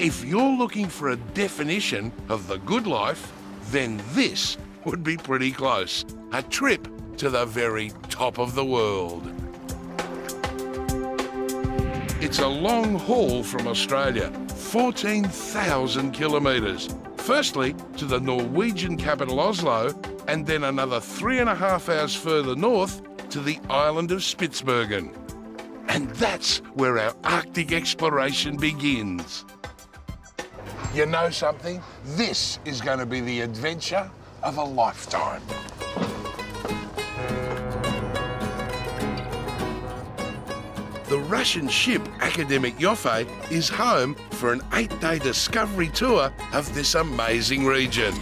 If you're looking for a definition of the good life, then this would be pretty close. A trip to the very top of the world. It's a long haul from Australia, 14,000 kilometres. Firstly, to the Norwegian capital Oslo, and then another 3.5 hours further north to the island of Spitsbergen. And that's where our Arctic exploration begins. You know something? This is going to be the adventure of a lifetime. The Russian ship Academic Yoffe is home for an 8-day discovery tour of this amazing region.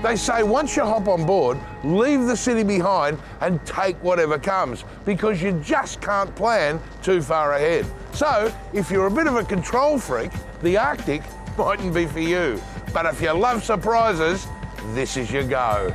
They say once you hop on board, leave the city behind and take whatever comes, because you just can't plan too far ahead. So, if you're a bit of a control freak, the Arctic mightn't be for you. But if you love surprises, this is your go.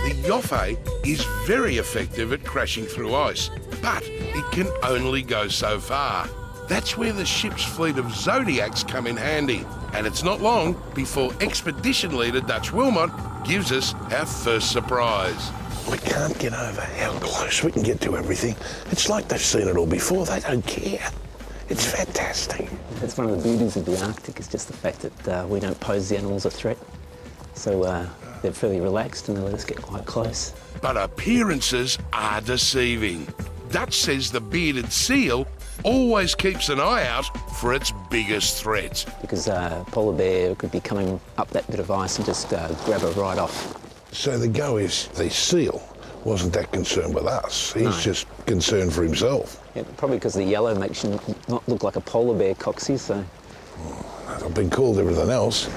The Yoffe is very effective at crashing through ice, but it can only go so far. That's where the ship's fleet of Zodiacs come in handy, and it's not long before expedition leader Dutch Wilmot gives us our first surprise. We can't get over how close we can get to everything. It's like they've seen it all before. They don't care. It's fantastic. That's one of the beauties of the Arctic, is just the fact that we don't pose the animals a threat. So they're fairly relaxed and they let us get quite close. But appearances are deceiving. Dutch says the bearded seal always keeps an eye out for its biggest threat. Because a polar bear could be coming up that bit of ice and just grab her right off. So the go is the seal wasn't that concerned with us. He's just concerned for himself. Yeah, probably because the yellow makes you not look like a polar bear, Coxy, so... I've been called everything else.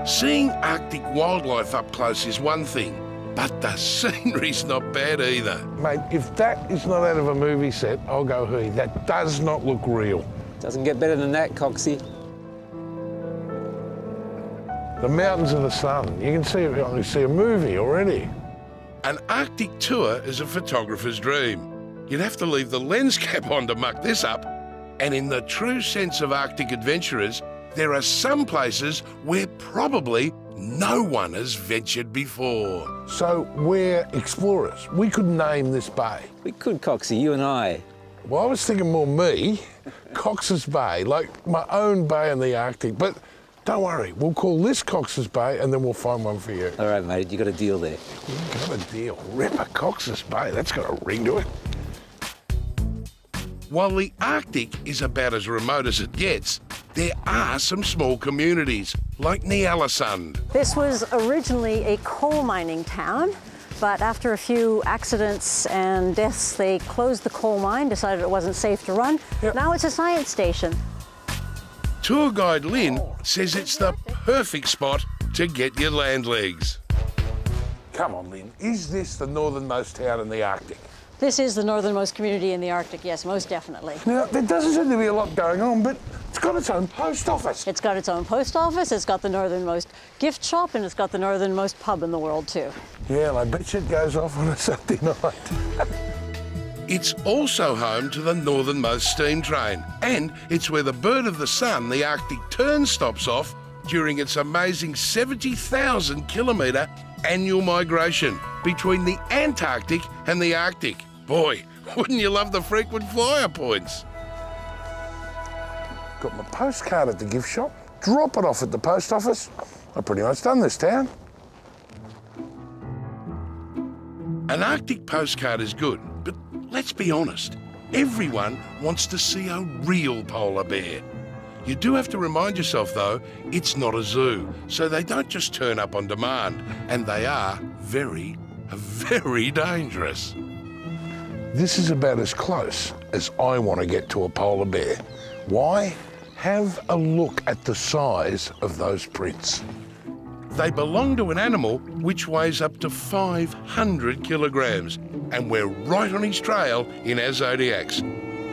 Seeing Arctic wildlife up close is one thing, but the scenery's not bad either. Mate, if that is not out of a movie set, I'll go hooey. That does not look real. Doesn't get better than that, Coxy. The mountains of the sun. You can see it, you see a movie already. An Arctic tour is a photographer's dream. You'd have to leave the lens cap on to muck this up. And in the true sense of Arctic adventurers, there are some places where probably no one has ventured before. So we're explorers. We could name this bay. We could, Coxy, you and I. Well, I was thinking more me, Cox's Bay, like my own bay in the Arctic. But don't worry, we'll call this Cox's Bay and then we'll find one for you. All right, mate, you got a deal there. You got a deal. Ripper Cox's Bay, that's got a ring to it. While the Arctic is about as remote as it gets, there are some small communities, like Ny-Ålesund. This was originally a coal mining town, but after a few accidents and deaths, they closed the coal mine, decided it wasn't safe to run. Yep. Now it's a science station. Tour guide Lynn says it's the perfect spot to get your land legs. Come on, Lynn, is this the northernmost town in the Arctic? This is the northernmost community in the Arctic, yes, most definitely. Now, there doesn't seem to be a lot going on, but it's got its own post office. It's got its own post office, it's got the northernmost gift shop, and it's got the northernmost pub in the world, too. Yeah, and I bet you it goes off on a Saturday night. It's also home to the northernmost steam train, and it's where the bird of the sun, the Arctic tern, stops off during its amazing 70,000 kilometre annual migration between the Antarctic and the Arctic. Boy, wouldn't you love the frequent flyer points? Got my postcard at the gift shop, drop it off at the post office. I've pretty much done this town. An Arctic postcard is good, but let's be honest, everyone wants to see a real polar bear. You do have to remind yourself, though, it's not a zoo, so they don't just turn up on demand, and they are very, very dangerous. This is about as close as I want to get to a polar bear. Why? Have a look at the size of those prints. They belong to an animal which weighs up to 500 kilograms, and we're right on his trail in our Zodiacs.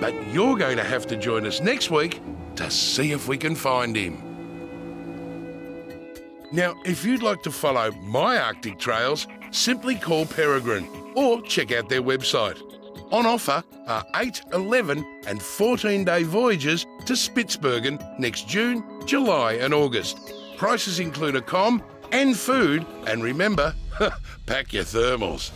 But you're going to have to join us next week to see if we can find him. Now, if you'd like to follow my Arctic trails, simply call Peregrine or check out their website. On offer are 8, 11 and 14-day voyages to Spitsbergen next June, July and August. Prices include accom and food, and remember, pack your thermals.